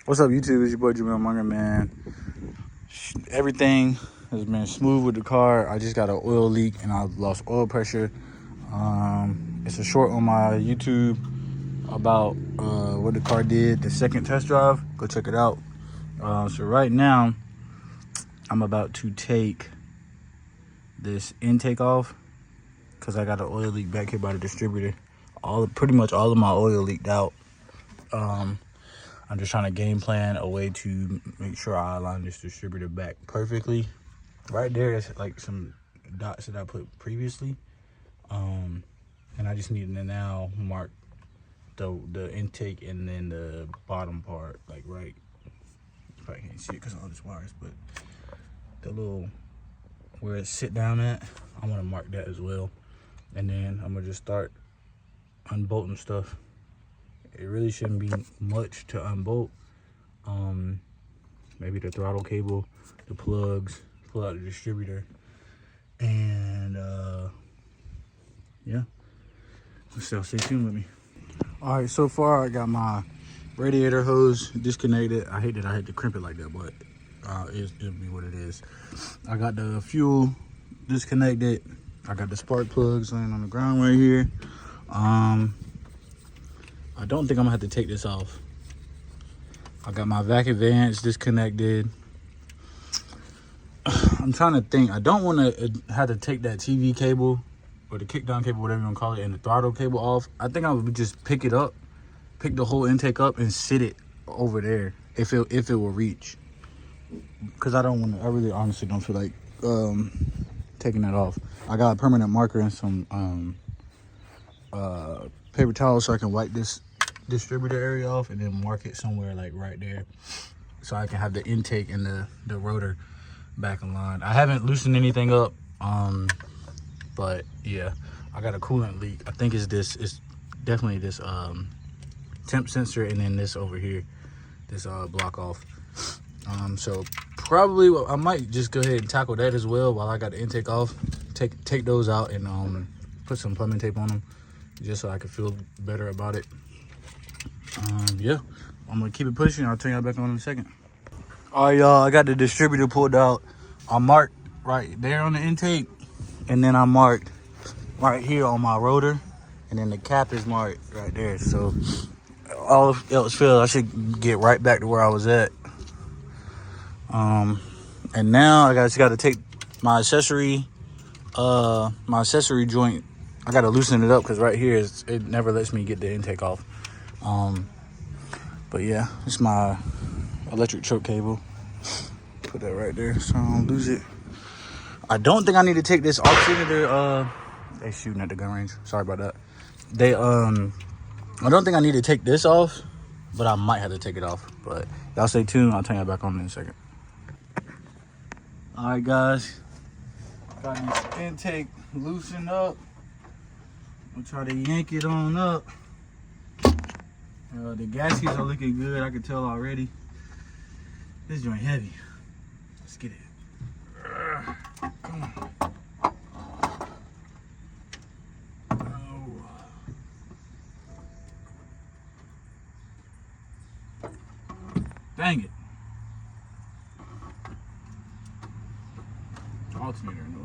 What's up, YouTube? It's your boy Jamil Munger, man. Everything has been smooth with the car. I just got an oil leak and I lost oil pressure. It's a short on my YouTube about what the car did, the second test drive. Go check it out. So right now, I'm about to take this intake off because I got an oil leak back here by the distributor. Pretty much all of my oil leaked out. I'm just trying to game plan a way to make sure I align this distributor back perfectly. Right there is like some dots that I put previously. And I just need to now mark the intake and then the bottom part, like right. You probably can't see it because of all these wires, but the little where it sit down at, I want to mark that as well. And then I'm gonna just start unbolting stuff. It really shouldn't be much to unbolt. Maybe the throttle cable, the plugs, pull out the distributor, and yeah. So stay tuned with me. All right, so far I got my radiator hose disconnected. I hate that I had to crimp it like that, but it'll be what it is. I got the fuel disconnected. I got the spark plugs laying on the ground right here. I don't think I'm gonna have to take this off. I got my vac advance disconnected. I'm trying to think. I don't want to have to take that TV cable or the kickdown cable, whatever you want to call it, and the throttle cable off. I think I would just pick it up, pick the whole intake up, and sit it over there if it will reach. Because I don't want to. I really honestly don't feel like taking that off. I got a permanent marker and some paper towel so I can wipe this distributor area off and then mark it somewhere like right there so I can have the intake and the rotor back in line. I haven't loosened anything up, but yeah, I got a coolant leak. I think it's definitely this temp sensor and then this over here, this block off. So probably I might just go ahead and tackle that as well while I got the intake off. Take those out and put some plumbing tape on them just so I can feel better about it. Yeah, I'm gonna keep it pushing. I'll turn y'all back on in a second. All right, y'all, I got the distributor pulled out. I marked right there on the intake, and then I marked right here on my rotor, and then the cap is marked right there. So all else failed, I should get right back to where I was at. And now I just got to take my accessory joint. I got to loosen it up because right here it never lets me get the intake off. But yeah, it's my electric choke cable. Put that right there so I don't lose it. I don't think I need to take this oximeter. They shooting at the gun range. Sorry about that. I don't think I need to take this off, but I might have to take it off. But y'all stay tuned. I'll turn y'all back on in a second. All right, guys. Got this intake loosened up. I'm gonna try to yank it on up. The gaskets are looking good, I can tell already. This joint heavy. Let's get it. Come on. Oh. Dang it. Alternator in the way.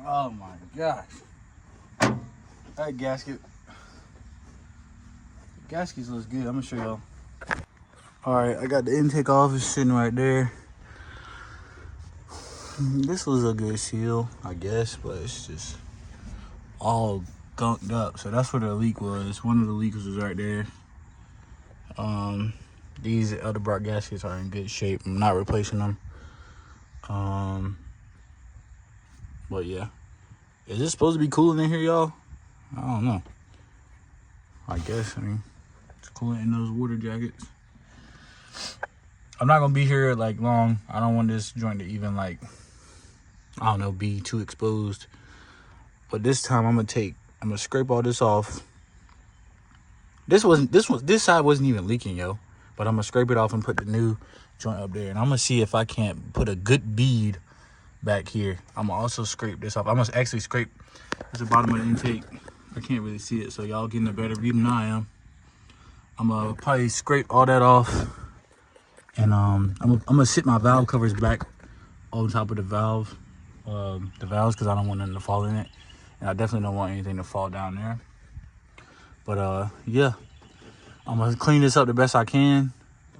Oh my gosh. That gasket. The gaskets looks good. I'm gonna show y'all. Alright, I got the intake off. It's sitting right there. This was a good seal, I guess, but it's just all gunked up. So that's where the leak was. One of the leaks was right there. These other Brock gaskets are in good shape. I'm not replacing them. But yeah, is this supposed to be cooling in here, y'all? I don't know. I guess, I mean, it's cooling in those water jackets. I'm not gonna be here like long. I don't want this joint to even like, I don't know, be too exposed. But this time I'm gonna scrape all this off. This side wasn't even leaking, yo. But I'm gonna scrape it off and put the new joint up there. And I'm gonna see if I can't put a good bead back here. I'm gonna also scrape this off. I must actually scrape the bottom of the intake. I can't really see it, so y'all getting a better view than I am. I'm gonna probably scrape all that off, and I'm gonna sit my valve covers back on top of the valves, because I don't want nothing to fall in it, and I definitely don't want anything to fall down there. But yeah, I'm gonna clean this up the best I can,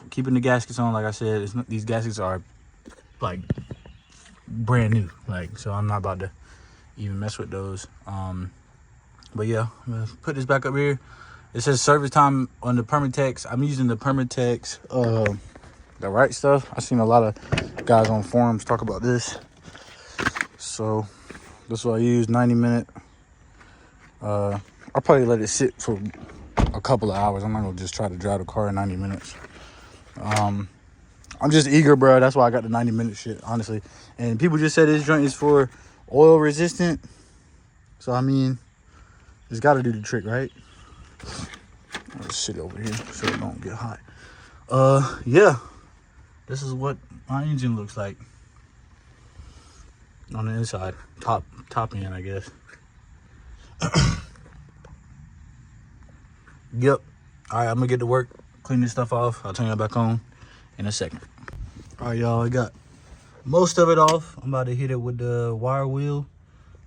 keeping the gaskets on. Like I said, these gaskets are like brand new, like, so I'm not about to even mess with those. But yeah, I'm gonna put this back up here. It says service time on the Permatex. I'm using the Permatex, the right stuff. I've seen a lot of guys on forums talk about this, so this is what I use. 90-minute. I'll probably let it sit for a couple of hours. I'm not gonna just try to drive the car in 90 minutes. I'm just eager, bro. That's why I got the 90-minute shit, honestly. And people just said this joint is for oil resistant, so I mean, it's got to do the trick, right? Let's sit over here so it don't get hot. Yeah, this is what my engine looks like on the inside, top end, I guess. Yep. All right, I'm gonna get to work, clean this stuff off. I'll turn it back on in a second. All right, y'all, I got most of it off. I'm about to hit it with the wire wheel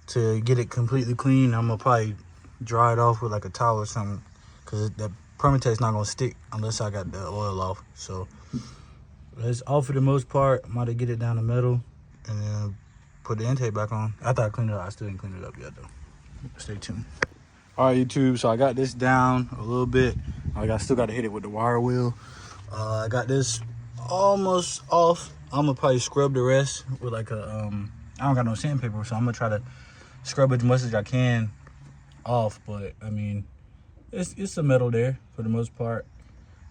to get it completely clean. I'm gonna probably dry it off with like a towel or something, because the Permatex not gonna stick unless I got the oil off. So that's all for the most part. I'm about to get it down the middle and then put the intake back on. After I clean it up, I still didn't clean it up yet though. Stay tuned. All right, YouTube, so I got this down a little bit. I still got to hit it with the wire wheel. I got this almost off. I'm gonna probably scrub the rest with like a I don't got no sandpaper, so I'm gonna try to scrub as much as I can off. But I mean, it's some metal there for the most part.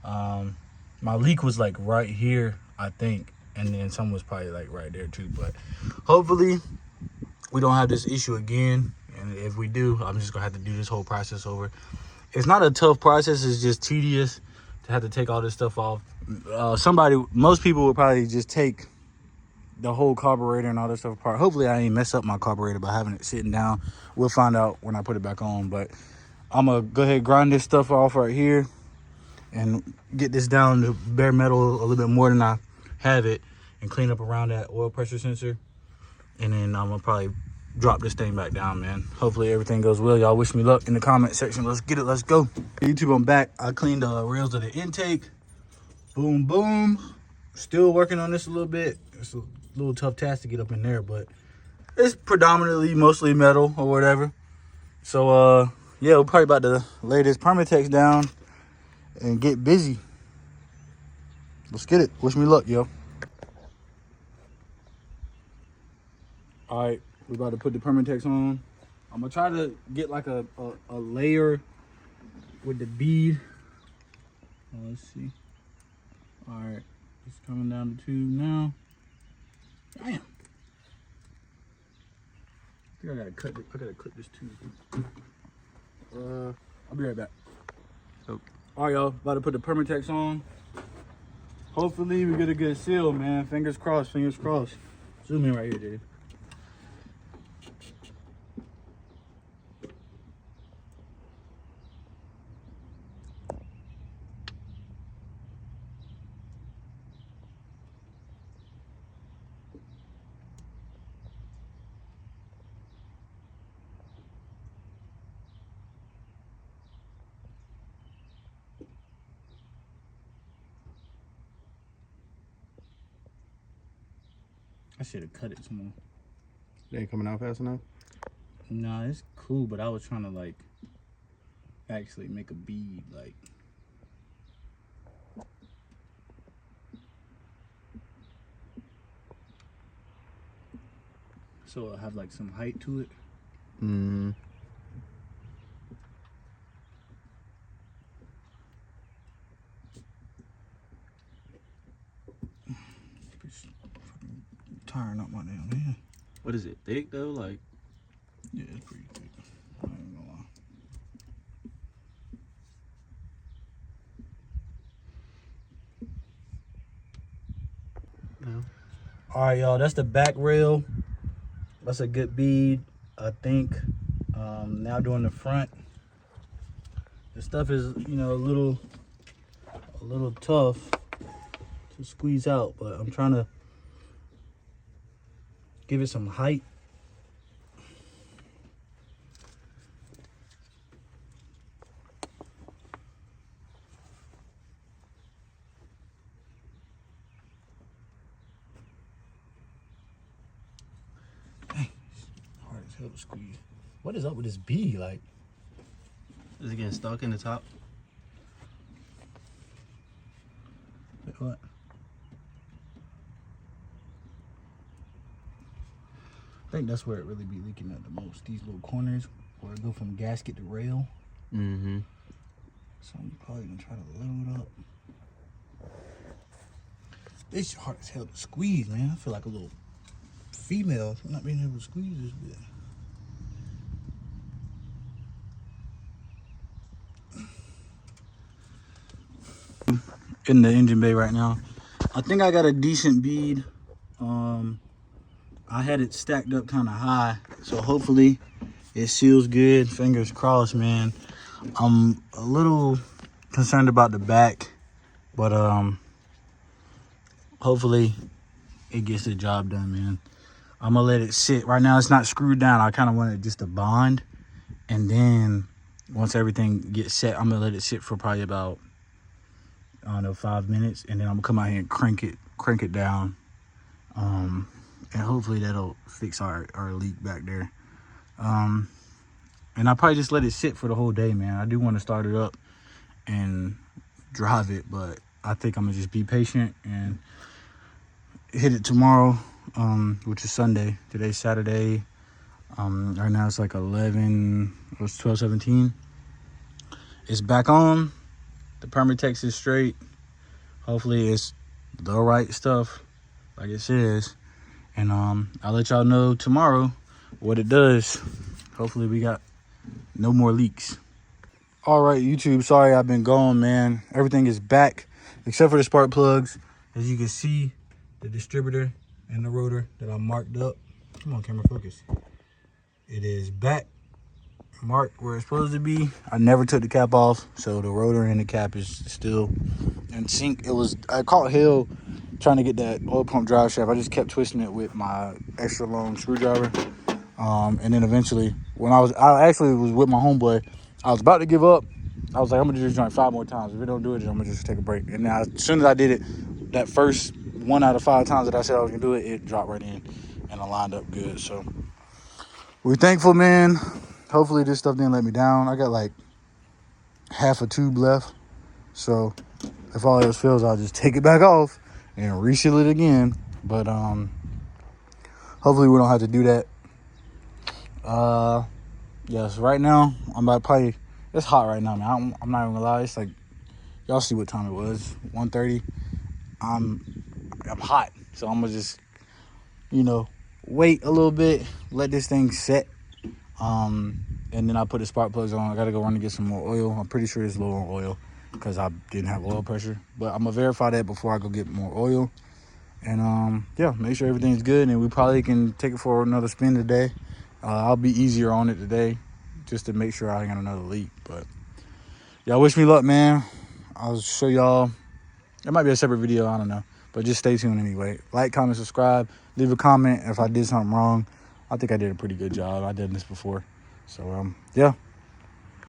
My leak was like right here, I think, and then some was probably like right there too. But hopefully we don't have this issue again. And if we do, I'm just gonna have to do this whole process over. It's not a tough process, it's just tedious to have to take all this stuff off. Most people would probably just take the whole carburetor and all this stuff apart. Hopefully I ain't mess up my carburetor by having it sitting down. We'll find out when I put it back on. But I'm gonna go ahead and grind this stuff off right here and get this down to bare metal a little bit more than I have it, and clean up around that oil pressure sensor. And then I'm gonna probably drop this thing back down, man. Hopefully everything goes well. Y'all wish me luck in the comment section. Let's get it. Let's go. YouTube, I'm back. I cleaned the rails of the intake. Boom, boom. Still working on this a little bit. It's a little tough task to get up in there, but it's predominantly mostly metal or whatever. So yeah, we're probably about to lay this Permatex down and get busy. Let's get it. Wish me luck, yo. All right, we're about to put the Permatex on. I'm gonna try to get like a layer with the bead. Let's see. All right, it's coming down the tube now. Damn. I think I gotta clip this tube. I'll be right back. So, all right, y'all, about to put the Permatex on. Hopefully we get a good seal, man. Fingers crossed, fingers crossed. Zoom in right here, Dave. I should have cut it some more. It ain't coming out fast enough? Nah, it's cool, but I was trying to like actually make a bead, like. So it'll have like some height to it. Mm-hmm. Tiring up my damn hand. What is it? Thick though? Like, yeah, it's pretty thick. I ain't gonna lie. All right, y'all, that's the back rail. That's a good bead, I think. Now doing the front. The stuff is, you know, a little tough to squeeze out, but I'm trying to give it some height. Dang, hard as hell to squeeze. What is up with this bead? Like, Is it getting stuck in the top? what? I think that's where it really be leaking at the most. These little corners where it go from gasket to rail. Mm-hmm. So I'm probably gonna try to load up. It's hard as hell to squeeze, man. I feel like a little female not being able to squeeze this bit. In the engine bay right now. I think I got a decent bead. I had it stacked up kind of high, so hopefully it seals good. Fingers crossed, man. I'm a little concerned about the back, but hopefully it gets the job done, man. I'm gonna let it sit. Right now it's not screwed down. I kind of want it just to bond, and then once everything gets set, I'm gonna let it sit for probably about, I don't know, 5 minutes, and then I'm gonna come out here and crank it down, and hopefully that'll fix our leak back there. And I'll probably just let it sit for the whole day, man. I do want to start it up and drive it, but I think I'm gonna just be patient and hit it tomorrow, which is Sunday. Today's Saturday. Right now it's like 12:17. It's back on. The Permatex is straight. Hopefully it's the right stuff, like it says. And I'll let y'all know tomorrow what it does. Hopefully we got no more leaks. All right, YouTube, sorry I've been gone, man. Everything is back except for the spark plugs. As you can see, the distributor and the rotor that I marked up. Come on, camera, focus. It is back, marked where it's supposed to be. I never took the cap off, so the rotor and the cap is still in sync. I caught hell trying to get that oil pump drive shaft. I just kept twisting it with my extra long screwdriver. And then eventually, when I actually was with my homeboy, I was about to give up. I was like, I'm gonna do this joint 5 more times. If it don't do it, then I'm gonna just take a break. And now, as soon as I did it, that first 1 out of 5 times that I said I was gonna do it, it dropped right in and I lined up good. So we're thankful, man. Hopefully this stuff didn't let me down. I got like half a tube left. So if all else fails, I'll just take it back off and reseal it again. But hopefully we don't have to do that. Yes, right now I'm about to probably, it's hot right now, man. I'm not even gonna lie. It's like, y'all see what time it was, 1:30. I'm hot, so I'm gonna just, wait a little bit, let this thing set, and then I put the spark plugs on. I gotta go run to get some more oil. I'm pretty sure it's low on oil because I didn't have oil pressure, but I'm gonna verify that before I go get more oil. And yeah, make sure everything's good, and we probably can take it for another spin today. I'll be easier on it today just to make sure I ain't got another leak. But y'all wish me luck, man. I'll show y'all. It might be a separate video, I don't know, but just stay tuned anyway. Like, comment, subscribe, leave a comment if I did something wrong. I think I did a pretty good job. I did this before. So yeah,